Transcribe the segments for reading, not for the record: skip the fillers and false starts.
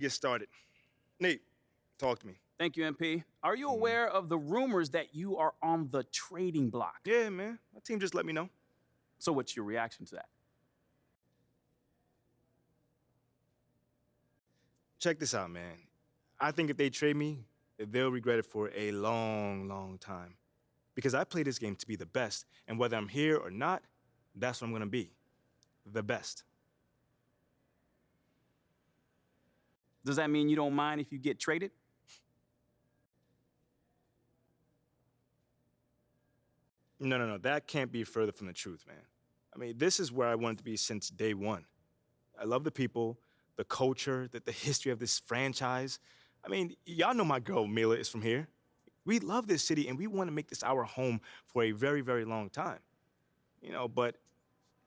Get started. Nate, talk to me. Thank you, MP. Are you aware of the rumors that you are on the trading block? Yeah, man. My team just let me know. So what's your reaction to that? Check this out, man. I think if they trade me, they'll regret it for a long, long time. Because I play this game to be the best, and whether I'm here or not, that's what I'm gonna be. The best. Does that mean you don't mind if you get traded? No. That can't be further from the truth, man. I mean, this is where I wanted to be since day one. I love the people, the culture, the history of this franchise. I mean, y'all know my girl Mila is from here. We love this city, and we want to make this our home for a very, very long time. You know, but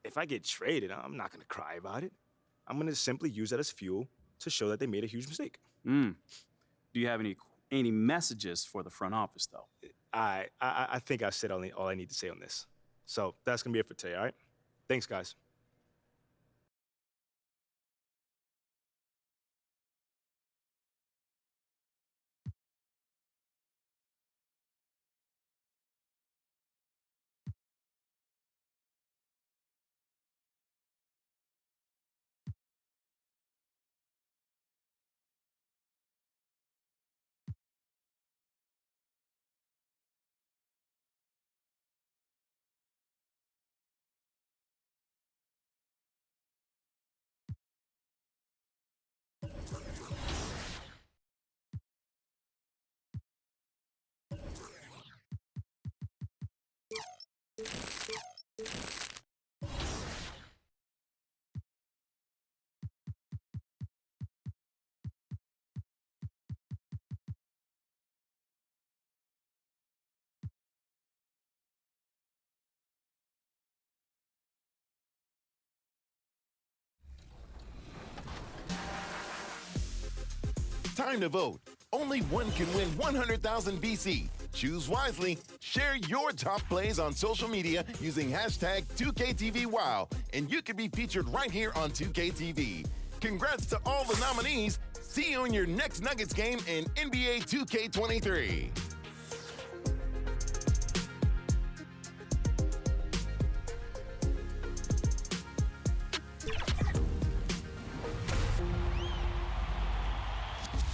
if I get traded, I'm not going to cry about it. I'm going to simply use that as fuel to show that they made a huge mistake. Do you have any messages for the front office, though? I think I said all I need to say on this. So that's going to be it for today, all right? Thanks, guys. Time to vote. Only one can win 100,000 VC. Choose wisely. Share your top plays on social media using hashtag 2KTVWow, and you can be featured right here on 2KTV. Congrats to all the nominees. See you in your next Nuggets game in NBA 2K23.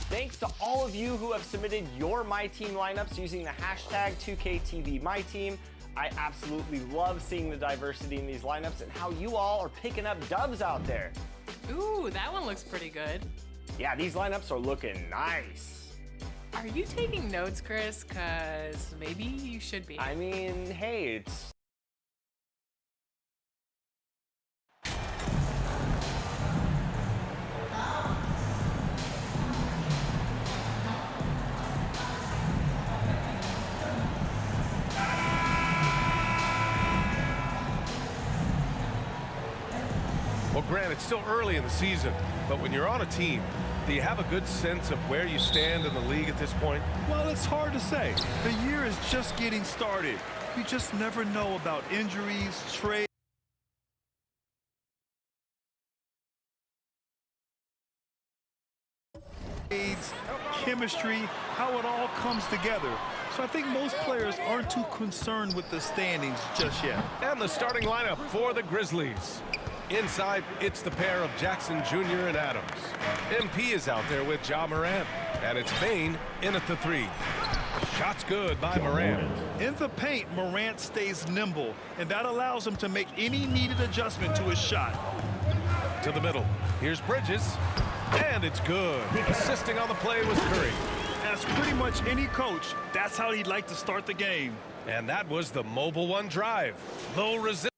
Thanks to all of you who have submitted your My Team lineups using the hashtag 2KTVMyTeam. I absolutely love seeing the diversity in these lineups and how you all are picking up dubs out there. Ooh, that one looks pretty good. Yeah, these lineups are looking nice. Are you taking notes, Chris? Cause maybe you should be. I mean, hey, it's... Well, Grant, it's still early in the season, but when you're on a team, do you have a good sense of where you stand in the league at this point? Well, it's hard to say. The year is just getting started. You just never know about injuries, trades. Chemistry, how it all comes together. So I think most players aren't too concerned with the standings just yet. And the starting lineup for the Grizzlies. Inside, it's the pair of Jackson Jr. and Adams. MP is out there with Ja Morant, and it's Bane in at the 3. Shot's good by Morant. In the paint, Morant stays nimble, and that allows him to make any needed adjustment to his shot. To the middle, here's Bridges, and it's good. Assisting on the play was Curry. As pretty much any coach, that's how he'd like to start the game. And that was the Mobile One drive. Low resistance.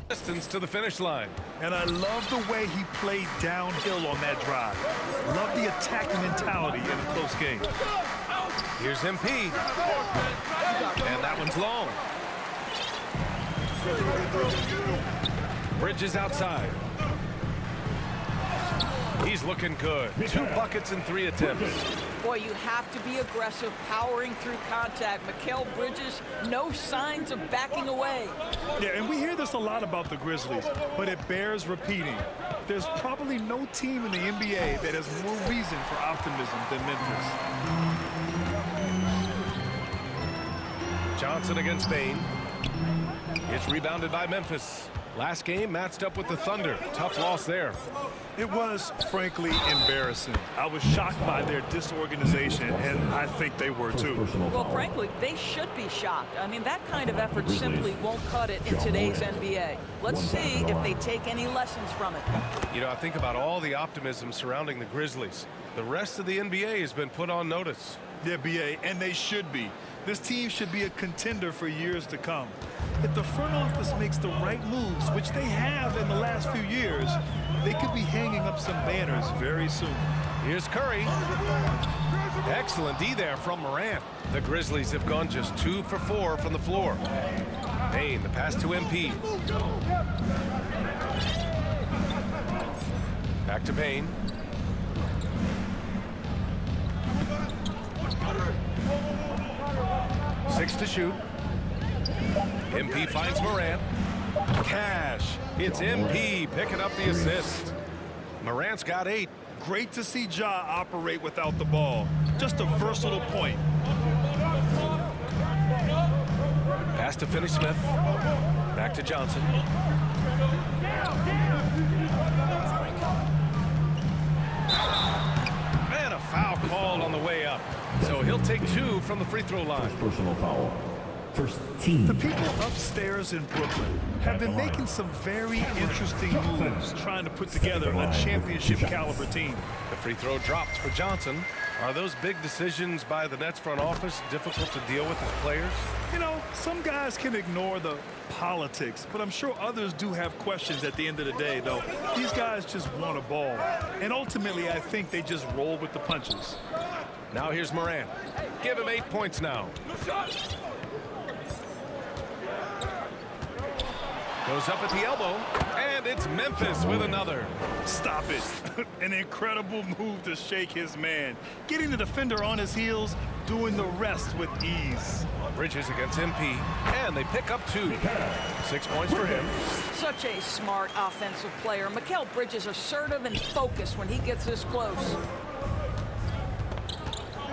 Distance to the finish line. And I love the way he played downhill on that drive. Love the attacking mentality in a close game. Here's MP. And that one's long. Bridges outside. He's looking good. 2 buckets in 3 attempts. Boy, you have to be aggressive, powering through contact. Mikal Bridges, no signs of backing away. Yeah, and we hear this a lot about the Grizzlies, but it bears repeating. There's probably no team in the NBA that has more reason for optimism than Memphis. Johnson against Bain. It's rebounded by Memphis. Last game matched up with the Thunder. Tough loss there. It was, frankly, embarrassing. I was shocked by their disorganization, and I think they were too. Well, frankly, they should be shocked. I mean, that kind of effort simply won't cut it in today's NBA. Let's see if they take any lessons from it. You know, I think about all the optimism surrounding the Grizzlies. The rest of the NBA has been put on notice. Yeah, BA, and they should be. This team should be a contender for years to come. If the front office makes the right moves, which they have in the last few years, they could be hanging up some banners very soon. Here's Curry. Excellent D there from Morant. The Grizzlies have gone just 2 for 4 from the floor. Payne, the pass to MP. Back to Payne. Six to shoot. MP finds Morant. Cash. It's MP picking up the assist. Morant's got 8. Great to see Ja operate without the ball. Just a versatile point. Pass to Finney-Smith. Back to Johnson. And a foul called on the way up. So he'll take 2 from the free throw line. Personal foul. First team. The people upstairs in Brooklyn have been making some very interesting moves, trying to put together a championship caliber team. The free throw drops for Johnson. Are those big decisions by the Nets front office difficult to deal with as players? You know, some guys can ignore the politics, but I'm sure others do have questions at the end of the day, though. These guys just want a ball. And ultimately, I think they just roll with the punches. Now here's Morant. Give him 8 points now. Goes up at the elbow, and it's Memphis with another. Stop it. An incredible move to shake his man. Getting the defender on his heels, doing the rest with ease. Bridges against MP, and they pick up 2. 6 points for him. Such a smart offensive player. Mikal Bridges assertive and focused when he gets this close.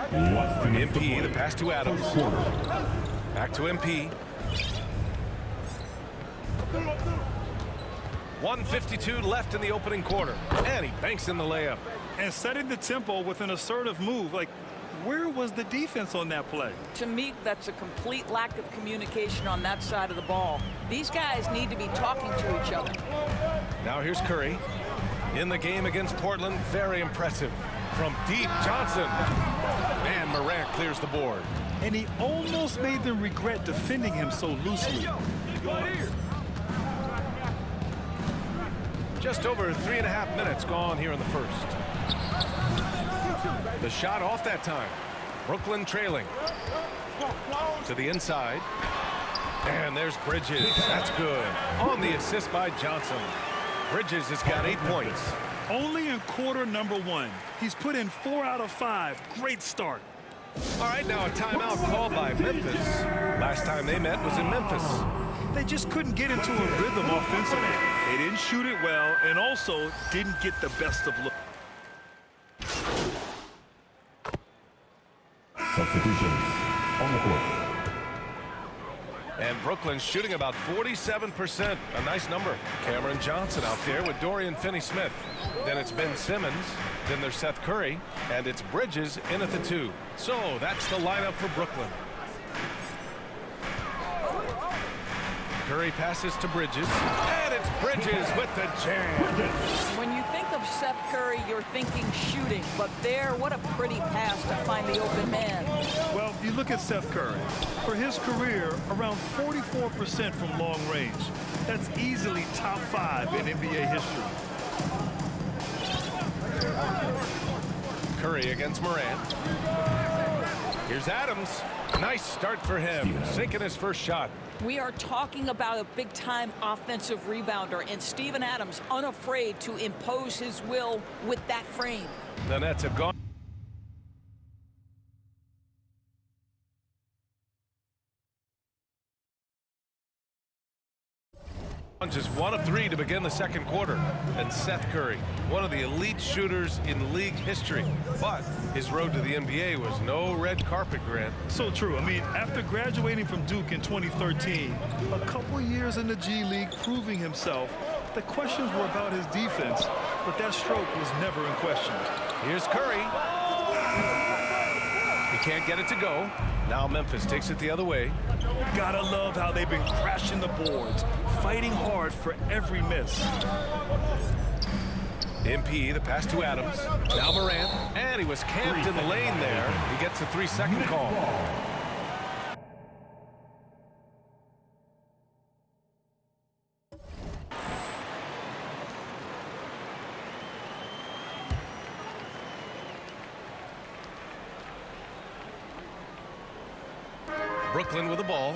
MP, the pass to Adams. Back to MP. 1:52 left in the opening quarter, and he banks in the layup. And setting the tempo with an assertive move. Like, where was the defense on that play? To me, that's a complete lack of communication on that side of the ball. These guys need to be talking to each other. Now here's Curry. In the game against Portland, very impressive. From deep, Johnson. And Morant clears the board. And he almost made them regret defending him so loosely. Just over 3.5 minutes gone here in the first. The shot off that time. Brooklyn trailing. To the inside. And there's Bridges. That's good. On the assist by Johnson. Bridges has got 8 points. Only in quarter number 1. He's put in 4 out of 5. Great start. All right, now a timeout called by Memphis. Last time they met was in Memphis. They just couldn't get into a rhythm offensively. They didn't shoot it well and also didn't get the best of look. Substitutions on the court. And Brooklyn's shooting about 47%. A nice number. Cameron Johnson out there with Dorian Finney-Smith. Then it's Ben Simmons. Then there's Seth Curry. And it's Bridges in at the 2. So that's the lineup for Brooklyn. Curry passes to Bridges. And it's Bridges with the jam. When you think of Steph Curry, you're thinking shooting. But there, what a pretty pass to find the open man. Well, you look at Steph Curry. For his career, around 44% from long range. That's easily top 5 in NBA history. Curry against Morant. Here's Adams. Nice start for him, sinking his first shot. We are talking about a big-time offensive rebounder, and Steven Adams unafraid to impose his will with that frame. The Nets have gone. Just 1 of 3 to begin the second quarter. And Steph Curry, one of the elite shooters in league history. But his road to the NBA was no red carpet, Grant. So true. I mean, after graduating from Duke in 2013, a couple years in the G League proving himself, the questions were about his defense, but that stroke was never in question. Here's Curry. He can't get it to go. Now Memphis takes it the other way. Gotta love how they've been crashing the boards, fighting hard for every miss. MP, the pass to Adams. Now Morant, and he was camped in the lane there. He gets a 3-second call. Brooklyn with the ball.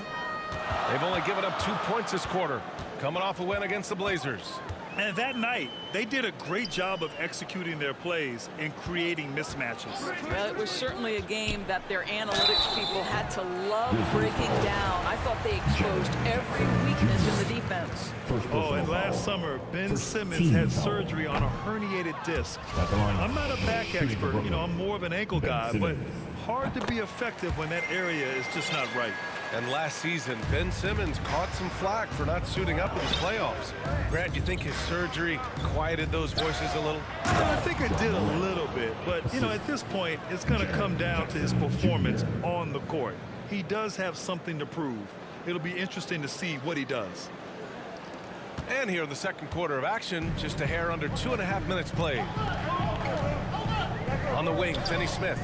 They've only given up 2 points this quarter, coming off a win against the Blazers. And that night, they did a great job of executing their plays and creating mismatches. Well, it was certainly a game that their analytics people had to love breaking down. I thought they exposed every weakness in the defense. Oh, and last summer, Ben Simmons had surgery on a herniated disc. I'm not a back expert, I'm more of an ankle guy, but hard to be effective when that area is just not right. And last season, Ben Simmons caught some flack for not suiting up in the playoffs. Grant, you think his surgery quieted those voices a little? I think it did a little bit, but, at this point, it's going to come down to his performance on the court. He does have something to prove. It'll be interesting to see what he does. And here in the second quarter of action, just a hair under 2.5 minutes played. On the wing, Finney Smith.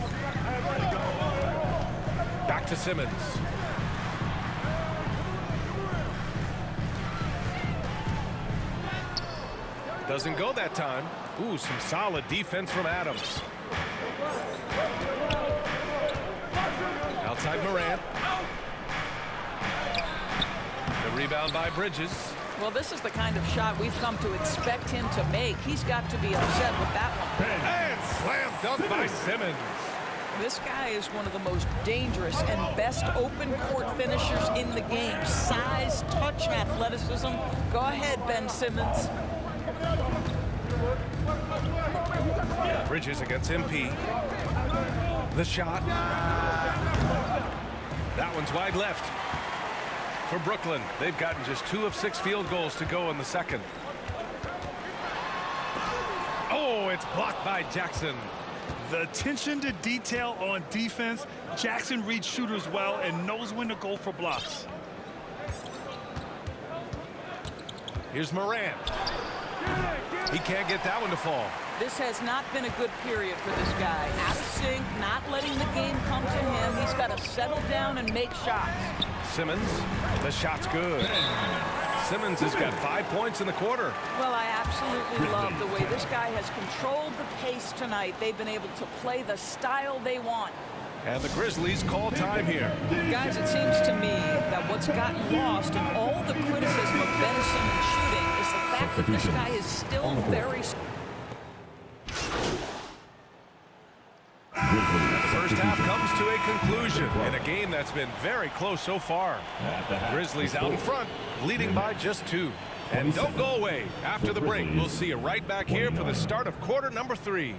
Back to Simmons. Doesn't go that time. Ooh, some solid defense from Adams. Outside Morant. The rebound by Bridges. Well, this is the kind of shot we've come to expect him to make. He's got to be upset with that one. And slam dunk by Simmons. This guy is one of the most dangerous and best open court finishers in the game. Size, touch, athleticism. Go ahead, Ben Simmons. Bridges against MP. The shot. That one's wide left. For Brooklyn, they've gotten just 2 of 6 field goals to go in the second. Oh, it's blocked by Jackson. The attention to detail on defense, Jackson reads shooters well and knows when to go for blocks. Here's Morant. He can't get that one to fall. This has not been a good period for this guy. Out of sync, not letting the game come to him. He's got to settle down and make shots. Simmons, the shot's good. Simmons has got 5 points in the quarter. Well, I absolutely love the way this guy has controlled the pace tonight. They've been able to play the style they want. And the Grizzlies call time here. Guys, it seems to me that what's gotten lost in all the criticism of Ben Simmons shooting is the fact that this guy is still very... The first half comes to a conclusion in a game that's been very close so far. Grizzlies out in front, leading by just 2. And don't go away. After the break, we'll see you right back here for the start of quarter number 3.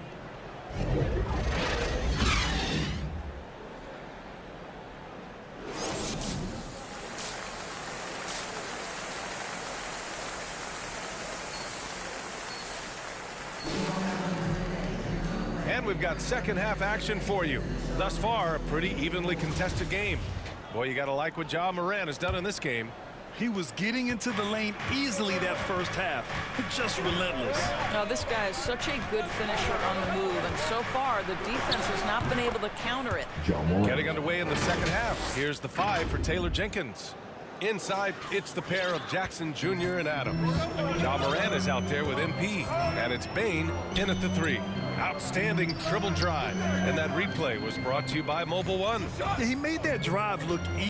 And we've got second half action for you. Thus far, a pretty evenly contested game. Boy, you got to like what Ja Morant has done in this game. He was getting into the lane easily that first half. Just relentless. Now, this guy is such a good finisher on the move, and so far, the defense has not been able to counter it. Getting underway in the second half. Here's the 5 for Taylor Jenkins. Inside, it's the pair of Jackson Jr. and Adams. Ja Morant is out there with MP, and it's Bane in at the 3. Outstanding dribble drive. And that replay was brought to you by Mobile One. He made that drive look easy.